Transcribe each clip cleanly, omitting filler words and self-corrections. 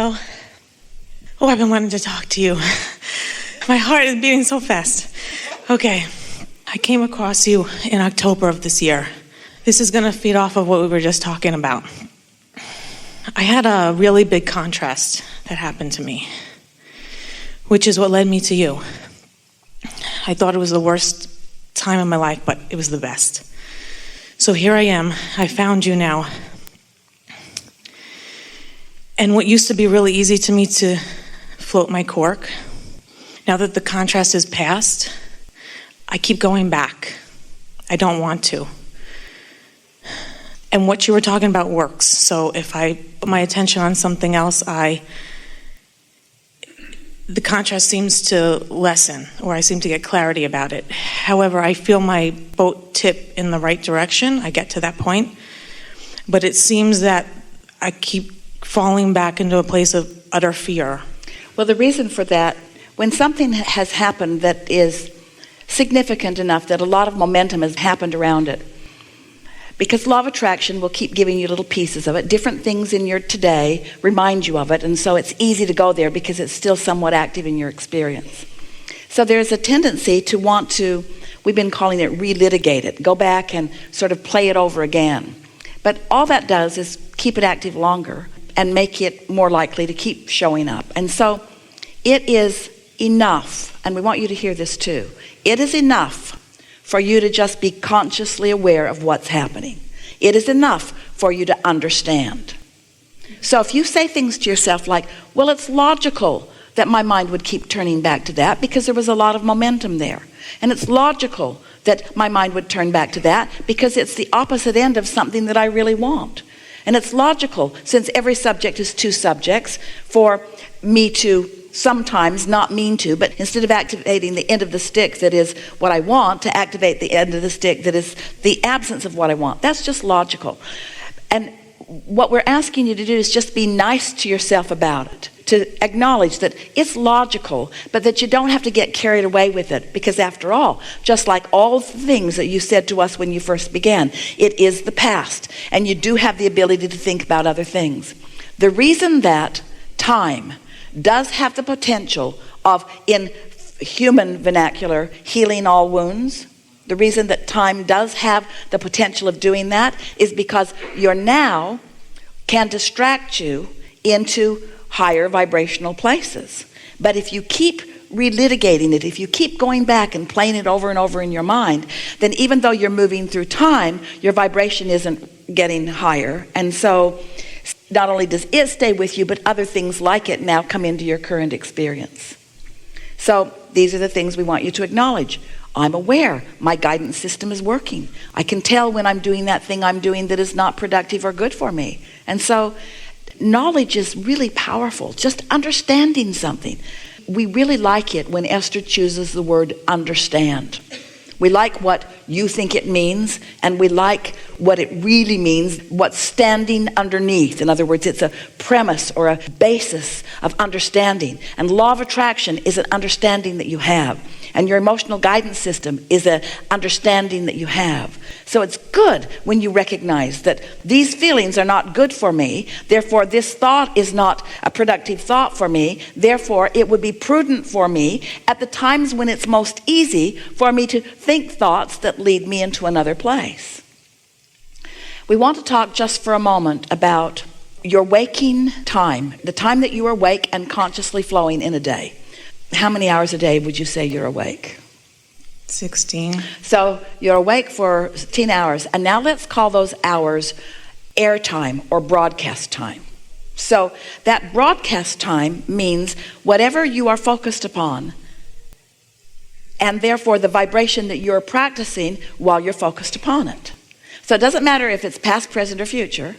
Hello? Oh, I've been wanting to talk to you. My heart is beating so fast. Okay, I came across you in October of this year. This is going to feed off of what we were just talking about. I had a really big contrast that happened to me, which is what led me to you. I thought it was the worst time of my life, but it was the best. So here I am. I found you now. And what used to be really easy to me to float my cork, now that the contrast is past, I keep going back. I don't want to. And what you were talking about works. So if I put my attention on something else, the contrast seems to lessen, or I seem to get clarity about it. However, I feel my boat tip in the right direction. I get to that point. But it seems that I keep falling back into a place of utter fear. Well, the reason for that, when something has happened that is significant enough that a lot of momentum has happened around it, because law of attraction will keep giving you little pieces of it. Different things in your today remind you of it, and so it's easy to go there because it's still somewhat active in your experience. So there's a tendency to want to, we've been calling it relitigate it, go back and sort of play it over again. But all that does is keep it active longer and make it more likely to keep showing up. And so it is enough, and we want you to hear this too, it is enough for you to just be consciously aware of what's happening. It is enough for you to understand. So if you say things to yourself like, well, it's logical that my mind would keep turning back to that because there was a lot of momentum there. And it's logical that my mind would turn back to that because it's the opposite end of something that I really want. And it's logical, since every subject is two subjects, for me to sometimes not mean to, but instead of activating the end of the stick that is what I want, to activate the end of the stick that is the absence of what I want. That's just logical. And what we're asking you to do is just be nice to yourself about it, to acknowledge that it's logical, but that you don't have to get carried away with it, because after all, just like all the things that you said to us when you first began, it is the past, and you do have the ability to think about other things. The reason that time does have the potential of, in human vernacular, healing all wounds, the reason that time does have the potential of doing that is because your now can distract you into higher vibrational places. But if you keep relitigating it, if you keep going back and playing it over and over in your mind, then even though you're moving through time, your vibration isn't getting higher. And so not only does it stay with you, but other things like it now come into your current experience. So these are the things we want you to acknowledge. I'm aware my guidance system is working. I can tell when I'm doing that thing I'm doing that is not productive or good for me. And so knowledge is really powerful, just understanding something. We really like it when Esther chooses the word understand. We like what you think it means, and we like what it really means, what's standing underneath. In other words, it's a premise or a basis of understanding. And law of attraction is an understanding that you have. And your emotional guidance system is an understanding that you have. So it's good when you recognize that these feelings are not good for me, therefore this thought is not a productive thought for me, therefore it would be prudent for me at the times when it's most easy for me to think thoughts that lead me into another place. We want to talk just for a moment about your waking time, the time that you are awake and consciously flowing in a day. How many hours a day would you say you're awake? 16. So you're awake for 16 hours. And now let's call those hours airtime or broadcast time. So that broadcast time means whatever you are focused upon, and therefore the vibration that you're practicing while you're focused upon it. So it doesn't matter if it's past, present, or future.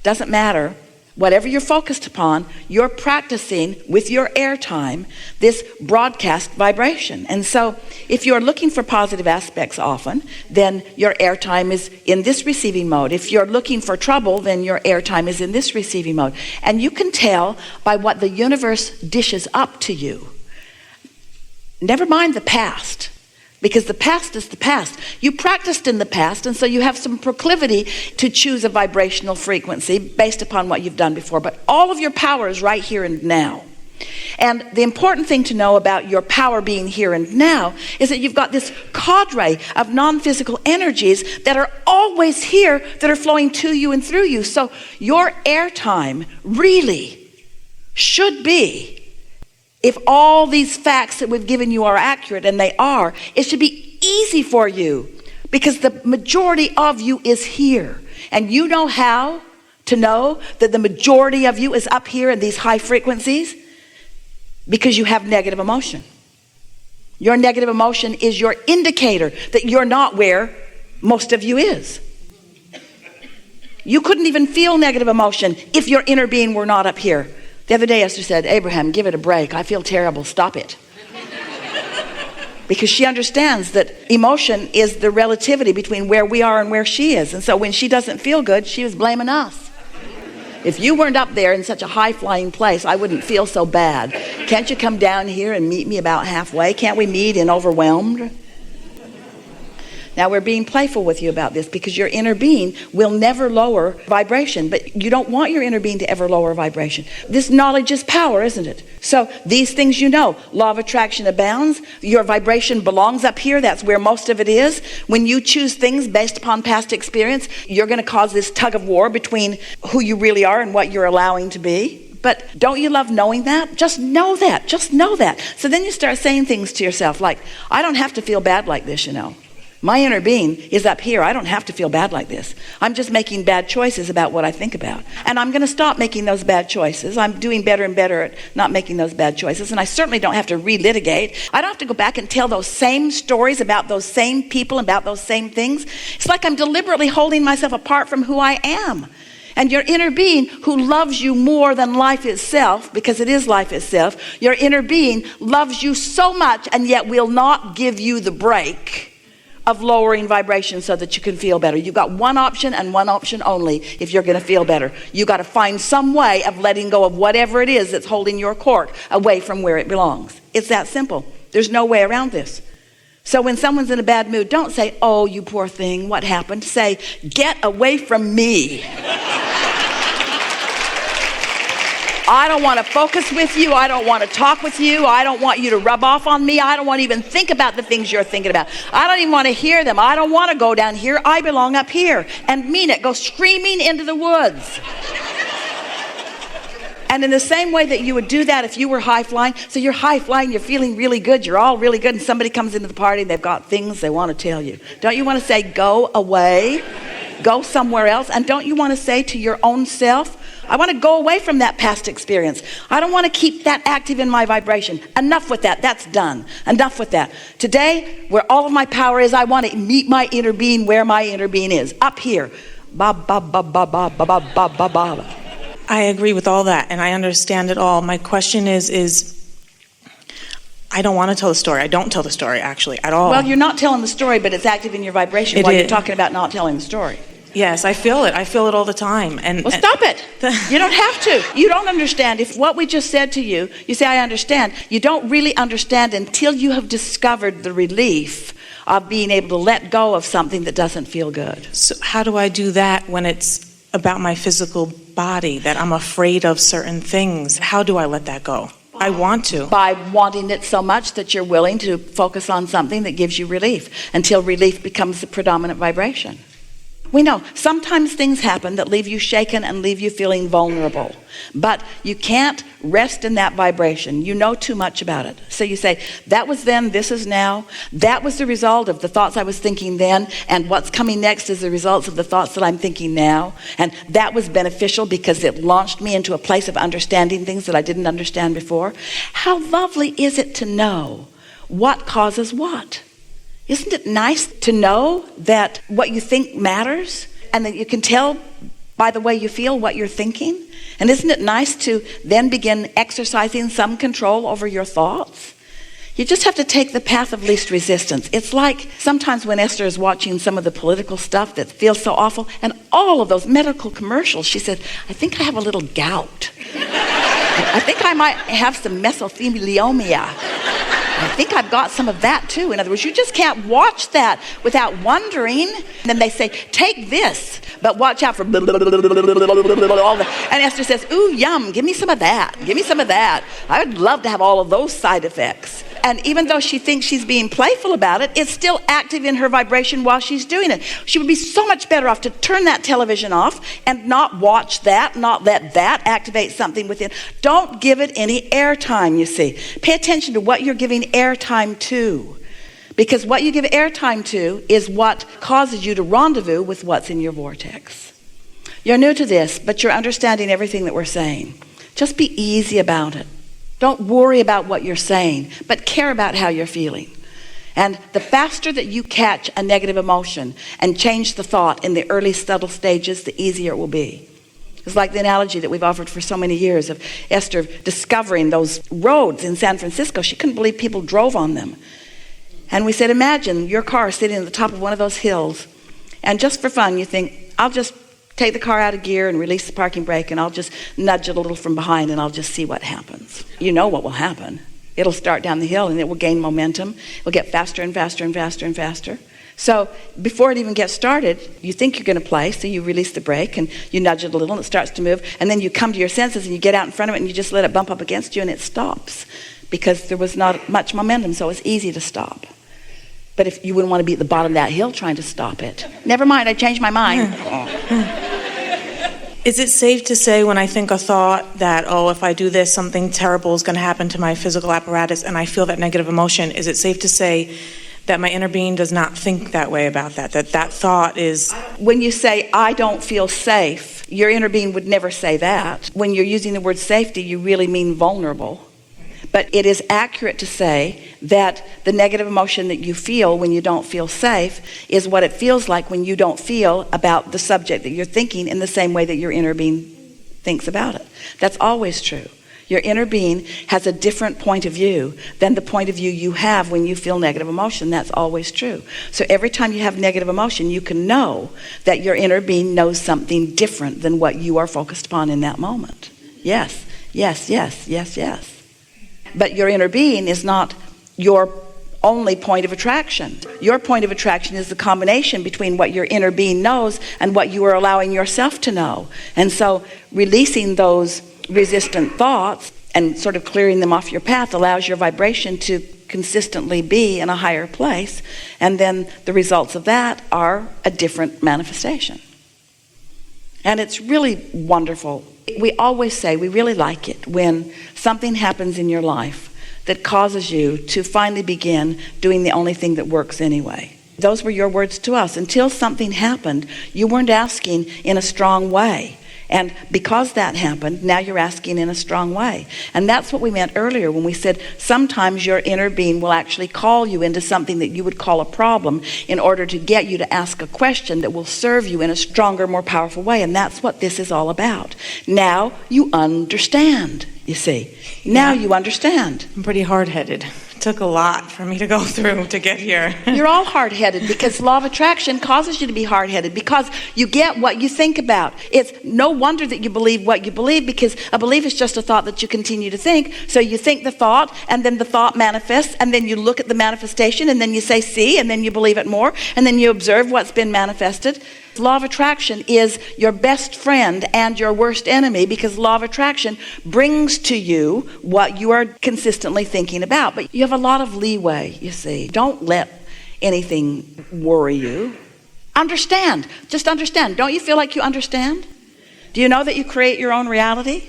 Doesn't matter. Whatever you're focused upon, you're practicing with your airtime this broadcast vibration. And so if you're looking for positive aspects often, then your airtime is in this receiving mode. If you're looking for trouble, then your airtime is in this receiving mode. And you can tell by what the universe dishes up to you. Never mind the past. Because the past is the past. You practiced in the past, and so you have some proclivity to choose a vibrational frequency based upon what you've done before. But all of your power is right here and now. And the important thing to know about your power being here and now is that you've got this cadre of non-physical energies that are always here, that are flowing to you and through you. So your airtime really should be, if all these facts that we've given you are accurate, and they are, it should be easy for you, because the majority of you is here. And you know how to know that the majority of you is up here in these high frequencies? Because you have negative emotion. Your negative emotion is your indicator that you're not where most of you is. You couldn't even feel negative emotion if your inner being were not up here. The other day Esther said, Abraham, give it a break. I feel terrible. Stop it. Because she understands that emotion is the relativity between where we are and where she is. And so when she doesn't feel good, she was blaming us. If you weren't up there in such a high-flying place, I wouldn't feel so bad. Can't you come down here and meet me about halfway? Can't we meet in Overwhelmed? Now, we're being playful with you about this because your inner being will never lower vibration, but you don't want your inner being to ever lower vibration. This knowledge is power, isn't it? So these things you know. Law of attraction abounds. Your vibration belongs up here. That's where most of it is. When you choose things based upon past experience, you're going to cause this tug of war between who you really are and what you're allowing to be. But don't you love knowing that? Just know that. Just know that. So then you start saying things to yourself like, I don't have to feel bad like this, you know. My inner being is up here. I don't have to feel bad like this. I'm just making bad choices about what I think about. And I'm going to stop making those bad choices. I'm doing better and better at not making those bad choices. And I certainly don't have to relitigate. I don't have to go back and tell those same stories about those same people, about those same things. It's like I'm deliberately holding myself apart from who I am. And your inner being, who loves you more than life itself, because it is life itself, your inner being loves you so much and yet will not give you the break of lowering vibration so that you can feel better. You've got one option and one option only if you're going to feel better. You've got to find some way of letting go of whatever it is that's holding your cork away from where it belongs. It's that simple. There's no way around this. So when someone's in a bad mood, don't say, oh, you poor thing, what happened? Say, get away from me. I don't want to focus with you. I don't want to talk with you. I don't want you to rub off on me. I don't want to even think about the things you're thinking about. I don't even want to hear them. I don't want to go down here. I belong up here. And mean it. Go screaming into the woods. And in the same way that you would do that if you were high flying, so you're high flying, you're feeling really good, you're all really good, and somebody comes into the party and they've got things they want to tell you. Don't you want to say, go away, go somewhere else? And don't you want to say to your own self, I want to go away from that past experience. I don't want to keep that active in my vibration. Enough with that. That's done. Enough with that. Today, where all of my power is, I want to meet my inner being where my inner being is. Up here. Ba ba ba ba ba ba ba ba ba ba. I agree with all that, and I understand it all. My question is I don't want to tell the story. I don't tell the story, actually, at all. Well, you're not telling the story, but it's active in your vibration while you're talking about not telling the story. Yes, I feel it. I feel it all the time. Well, stop it. You don't have to. You don't understand. If what we just said to you, you say, I understand. You don't really understand until you have discovered the relief of being able to let go of something that doesn't feel good. So how do I do that when it's about my physical body, that I'm afraid of certain things? How do I let that go? I want to. By wanting it so much that you're willing to focus on something that gives you relief until relief becomes the predominant vibration. We know sometimes things happen that leave you shaken and leave you feeling vulnerable, but you can't rest in that vibration. You know too much about it. So you say, that was then, this is now. That was the result of the thoughts I was thinking then, and what's coming next is the results of the thoughts that I'm thinking now. And that was beneficial because it launched me into a place of understanding things that I didn't understand before. How lovely is it to know what causes what? Isn't it nice to know that what you think matters and that you can tell by the way you feel what you're thinking? And isn't it nice to then begin exercising some control over your thoughts? You just have to take the path of least resistance. It's like sometimes when Esther is watching some of the political stuff that feels so awful, and all of those medical commercials, she said, I think I have a little gout. I think I might have some mesothelioma. I think I've got some of that too. In other words, you just can't watch that without wondering. And then they say, take this, but watch out for all that. And Esther says, ooh, yum, give me some of that. Give me some of that. I would love to have all of those side effects. And even though she thinks she's being playful about it, it's still active in her vibration while she's doing it. She would be so much better off to turn that television off and not watch that, not let that activate something within. Don't give it any airtime, you see. Pay attention to what you're giving airtime to. Because what you give airtime to is what causes you to rendezvous with what's in your vortex. You're new to this, but you're understanding everything that we're saying. Just be easy about it. Don't worry about what you're saying, but care about how you're feeling. And the faster that you catch a negative emotion and change the thought in the early subtle stages, the easier it will be. It's like the analogy that we've offered for so many years of Esther discovering those roads in San Francisco. She couldn't believe people drove on them. And we said, imagine your car sitting at the top of one of those hills, and just for fun you think, I'll just take the car out of gear and release the parking brake, and I'll just nudge it a little from behind, and I'll just see what happens. You know what will happen. It'll start down the hill, and it will gain momentum. It'll get faster and faster and faster and faster. So before it even gets started, you think you're going to play, so you release the brake, and you nudge it a little, and it starts to move, and then you come to your senses, and you get out in front of it, and you just let it bump up against you, and it stops, because there was not much momentum, so it's easy to stop. But if you wouldn't want to be at the bottom of that hill trying to stop it. Never mind, I changed my mind. Is it safe to say when I think a thought that, oh, if I do this, something terrible is going to happen to my physical apparatus, and I feel that negative emotion, is it safe to say that my inner being does not think that way about that thought is... When you say, I don't feel safe, your inner being would never say that. When you're using the word safety, you really mean vulnerable. But it is accurate to say that the negative emotion that you feel when you don't feel safe is what it feels like when you don't feel about the subject that you're thinking in the same way that your inner being thinks about it. That's always true. Your inner being has a different point of view than the point of view you have when you feel negative emotion. That's always true. So every time you have negative emotion, you can know that your inner being knows something different than what you are focused upon in that moment. Yes, yes, yes, yes, yes. But your inner being is not your only point of attraction. Your point of attraction is the combination between what your inner being knows and what you are allowing yourself to know. And so releasing those resistant thoughts and sort of clearing them off your path allows your vibration to consistently be in a higher place. And then the results of that are a different manifestation. And it's really wonderful. We always say we really like it when something happens in your life that causes you to finally begin doing the only thing that works anyway. Those were your words to us. Until something happened, you weren't asking in a strong way. And because that happened, now you're asking in a strong way. And that's what we meant earlier when we said sometimes your inner being will actually call you into something that you would call a problem in order to get you to ask a question that will serve you in a stronger, more powerful way. And that's what this is all about. Now you understand, you see. Now you understand. I'm pretty hard-headed. It took a lot for me to go through to get here. You're all hard-headed because law of attraction causes you to be hard-headed because you get what you think about. It's no wonder that you believe what you believe because a belief is just a thought that you continue to think. So you think the thought and then the thought manifests and then you look at the manifestation and then you say, see, and then you believe it more and then you observe what's been manifested. Law of attraction is your best friend and your worst enemy because law of attraction brings to you what you are consistently thinking about. But you have a lot of leeway, you see. Don't let anything worry you. Understand. Just understand. Don't you feel like you understand? Do you know that you create your own reality?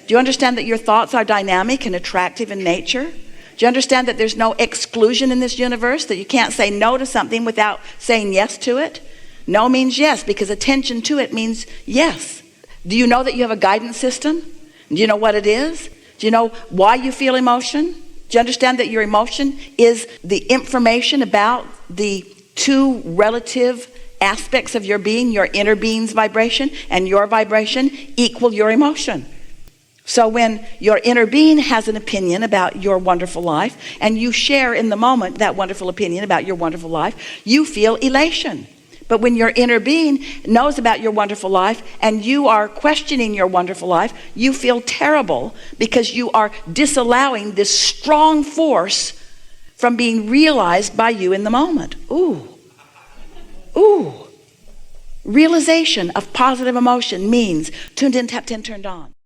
Do you understand that your thoughts are dynamic and attractive in nature? Do you understand that there's no exclusion in this universe, that you can't say no to something without saying yes to it? No means yes, because attention to it means yes. Do you know that you have a guidance system? Do you know what it is? Do you know why you feel emotion? Do you understand that your emotion is the information about the two relative aspects of your being, your inner being's vibration and your vibration equal your emotion? So when your inner being has an opinion about your wonderful life and you share in the moment that wonderful opinion about your wonderful life, you feel elation. But when your inner being knows about your wonderful life and you are questioning your wonderful life, you feel terrible because you are disallowing this strong force from being realized by you in the moment. Ooh. Realization of positive emotion means tuned in, tapped in, turned on.